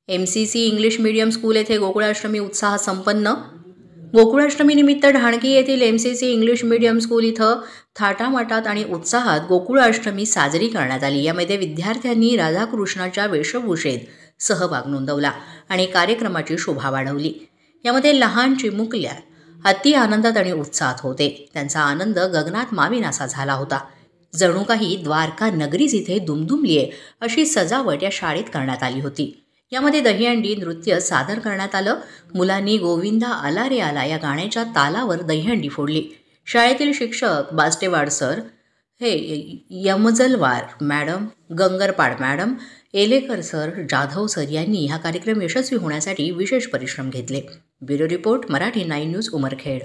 MCC English medium school येथे गोकुळाष्टमी उत्साह संपन्न. गोकुळाष्टमीनिमित्त ढाणकी येथील MCC इंग्लिश मीडियम स्कूल इथं थाटामाटात आणि उत्साहात गोकुळाष्टमी साजरी करण्यात आली. यामध्ये विद्यार्थ्यांनी राधाकृष्णाच्या वेशभूषेत सहभाग नोंदवला आणि कार्यक्रमाची शोभा वाढवली. यामध्ये लहान चिमुकल्या अति आनंदात आणि उत्साहात होते. त्यांचा आनंद गगनात मावेनासा झाला होता. जणू काही द्वारका नगरीच इथे दुमदुमलीये अशी सजावट या शाळेत करण्यात आली होती. यामध्ये दहीहंडी नृत्य सादर करण्यात आलं. मुलांनी गोविंदा आला रे आला या गाण्याच्या तालावर दहीहंडी फोडली. शाळेतील शिक्षक Bastewad sir, Yamjalwar madam, Gangarpad madam, Elekar sir, Jadhav sir यांनी हा कार्यक्रम यशस्वी होण्यासाठी विशेष परिश्रम घेतले. Bureau report, Marathi 9 news, Umarkhed.